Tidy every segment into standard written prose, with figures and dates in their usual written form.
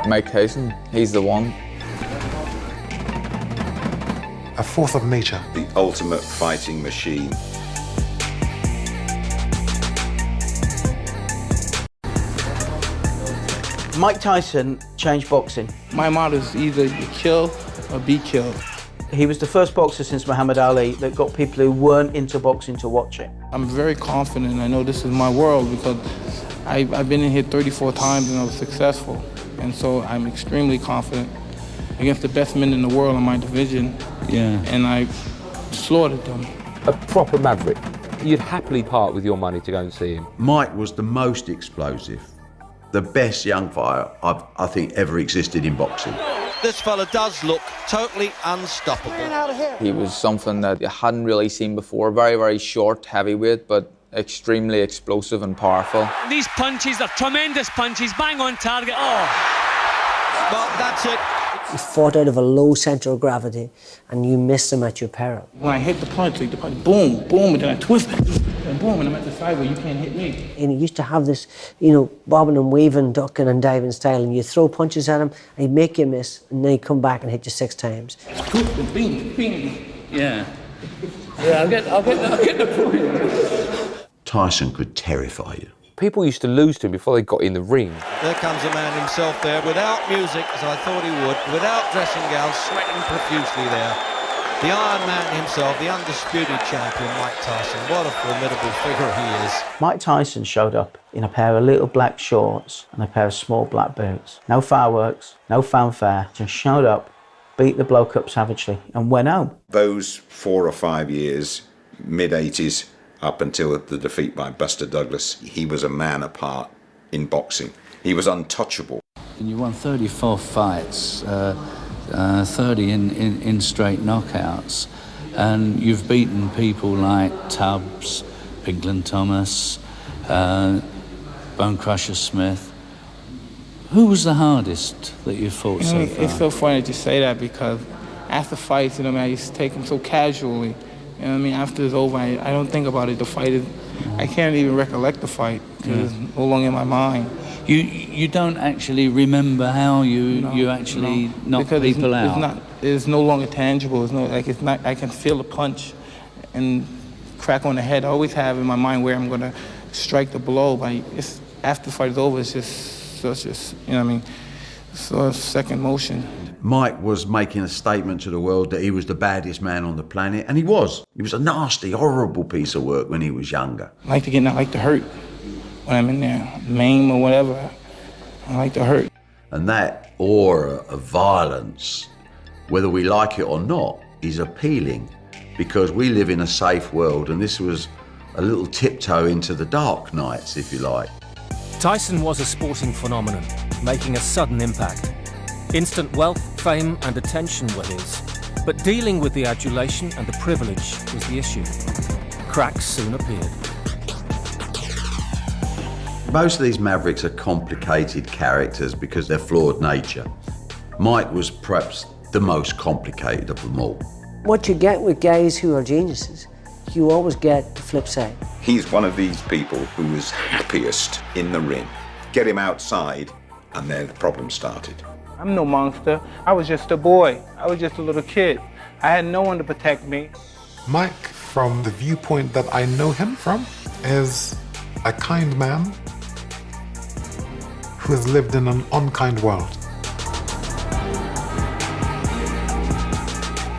Mike Tyson, he's the one. A force of nature. The ultimate fighting machine. Mike Tyson changed boxing. My motto is either you kill or be killed. He was the first boxer since Muhammad Ali that got people who weren't into boxing to watch it. I'm very confident. I know this is my world because I've been in here 34 times and I was successful. And so I'm extremely confident against the best men in the world in my division. Yeah. And I slaughtered them. A proper maverick. You'd happily part with your money to go and see him. Mike was the most explosive, the best young fighter I think ever existed in boxing. This fella does look totally unstoppable. He was something that you hadn't really seen before. Very, very short, heavyweight, but extremely explosive and powerful. These punches are tremendous punches, bang on target. Oh! Well, that's it. You fought out of a low centre of gravity and you missed them at your peril. When I hit the punch, boom, boom, and then I twist it, and boom, and I'm at the side where you can't hit me. And he used to have this, bobbing and weaving, ducking and diving style, and you throw punches at him, and he'd make you miss, and then he'd come back and hit you 6 times. Bing, bing. Yeah. Yeah, I'll get the point. Tyson could terrify you. People used to lose to him before they got in the ring. There comes a man himself there, without music, as I thought he would, without dressing gown, sweating profusely there. The Iron Man himself, the undisputed champion, Mike Tyson. What a formidable figure he is. Mike Tyson showed up in a pair of little black shorts and a pair of small black boots. No fireworks, no fanfare, just showed up, beat the bloke up savagely and went home. Those 4 or 5 years, mid-80s, up until the defeat by Buster Douglas, he was a man apart in boxing. He was untouchable. And you won 34 fights, 30 in straight knockouts, and you've beaten people like Tubbs, Pigland Thomas, Bone Crusher Smith. Who was the hardest that you fought so far? It's so funny that you say that because after fights, I used to take them so casually. After it's over, I don't think about it. The fight is, I can't even recollect the fight because it's no longer in my mind. You don't actually remember how you actually knocked people out? It's no longer tangible. It's not. I can feel the punch and crack on the head. I always have in my mind where I'm going to strike the blow. But it's, after the fight is over, it's just so second motion. Mike was making a statement to the world that he was the baddest man on the planet, and he was. He was a nasty, horrible piece of work when he was younger. I like to get, I like to hurt when I'm in there, maim or whatever. I like to hurt. And that aura of violence, whether we like it or not, is appealing because we live in a safe world, and this was a little tiptoe into the dark nights, if you like. Tyson was a sporting phenomenon, making a sudden impact. Instant wealth, fame and attention were his, but dealing with the adulation and the privilege was the issue. Cracks soon appeared. Most of these mavericks are complicated characters because they're flawed nature. Mike was perhaps the most complicated of them all. What you get with guys who are geniuses, you always get the flip side. He's one of these people who was happiest in the ring. Get him outside, and then the problem started. I'm no monster. I was just a boy. I was just a little kid. I had no one to protect me. Mike, from the viewpoint that I know him from, is a kind man who has lived in an unkind world.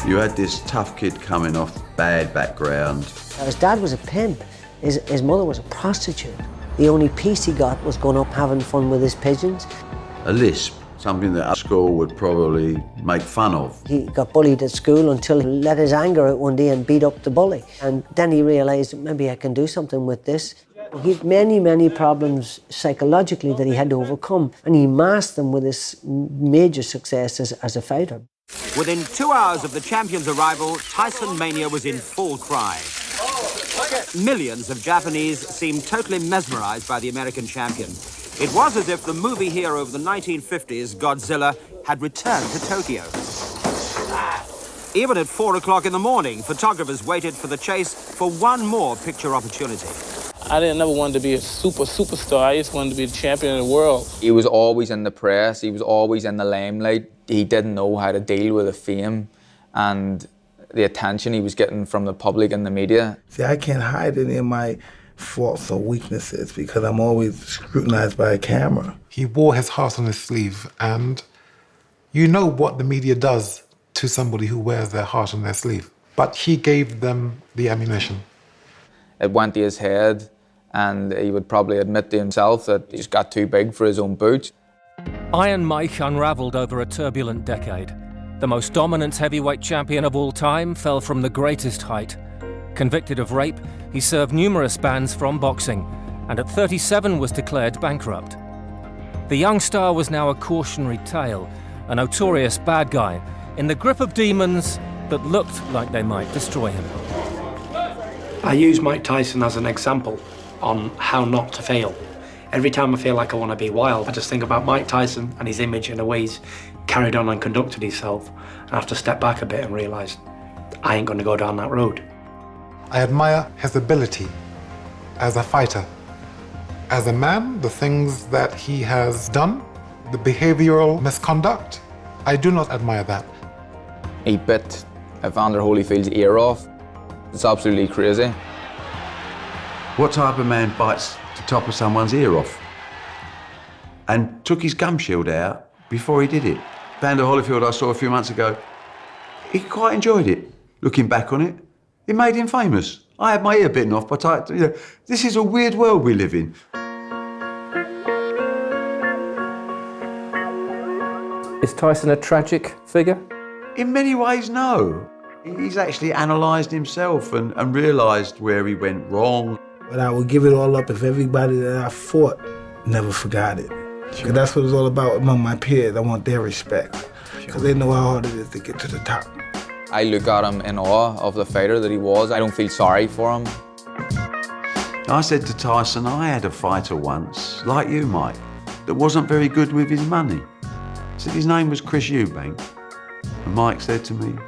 You had this tough kid coming off bad background. His dad was a pimp. His mother was a prostitute. The only peace he got was going up having fun with his pigeons. A lisp, something that at school would probably make fun of. He got bullied at school until he let his anger out one day and beat up the bully. And then he realised, maybe I can do something with this. He had many, many problems psychologically that he had to overcome, and he masked them with his major success as a fighter. Within 2 hours of the champion's arrival, Tyson mania was in full cry. Millions of Japanese seemed totally mesmerized by the American champion. It was as if the movie hero of the 1950s, Godzilla, had returned to Tokyo. Even at 4 o'clock in the morning, photographers waited for the chase for one more picture opportunity. I didn't never want to be a superstar. I just wanted to be the champion of the world. He was always in the press. He was always in the limelight. He didn't know how to deal with the fame and the attention he was getting from the public and the media. See, I can't hide any of my faults or weaknesses because I'm always scrutinized by a camera. He wore his heart on his sleeve, and you know what the media does to somebody who wears their heart on their sleeve. But he gave them the ammunition. It went to his head, and he would probably admit to himself that he just got too big for his own boots. Iron Mike unravelled over a turbulent decade. The most dominant heavyweight champion of all time fell from the greatest height. Convicted of rape, he served numerous bans from boxing, and at 37 was declared bankrupt. The young star was now a cautionary tale, a notorious bad guy, in the grip of demons that looked like they might destroy him. I use Mike Tyson as an example on how not to fail. Every time I feel like I want to be wild, I just think about Mike Tyson and his image and the way he's carried on and conducted himself. I have to step back a bit and realise I ain't going to go down that road. I admire his ability as a fighter. As a man, the things that he has done, the behavioral misconduct, I do not admire that. He bit Evander Holyfield's ear off. It's absolutely crazy. What type of man bites the top of someone's ear off? And took his gum shield out before he did it. Evander Holyfield I saw a few months ago, he quite enjoyed it. Looking back on it, it made him famous. I had my ear bitten off by Tyson. You know, this is a weird world we live in. Is Tyson a tragic figure? In many ways, no. He's actually analysed himself and realised where he went wrong. But I would give it all up if everybody that I fought never forgot it. Because that's what it's all about among my peers. I want their respect. Because they know how hard it is to get to the top. I look at him in awe of the fighter that he was. I don't feel sorry for him. I said to Tyson, I had a fighter once, like you, Mike, that wasn't very good with his money. I said his name was Chris Eubank. And Mike said to me,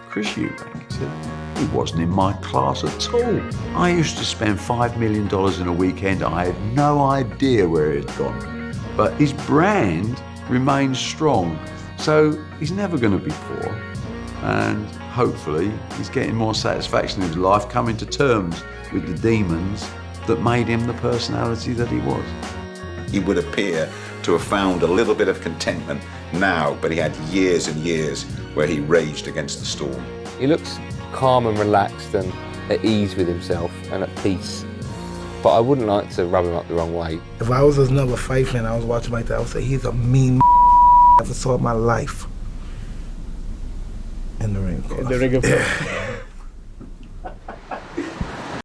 Chris Eubank? He said, he wasn't in my class at all. I used to spend $5 million in a weekend. I had no idea where it had gone. But his brand remains strong. So he's never going to be poor. And hopefully he's getting more satisfaction in his life, coming to terms with the demons that made him the personality that he was. He would appear to have found a little bit of contentment now, but he had years and years where he raged against the storm. He looks calm and relaxed and at ease with himself and at peace. But I wouldn't like to rub him up the wrong way. If I was another fight fan, I was watching like that, I would say he's a mean I ever saw in my life. In the ring. In the ring of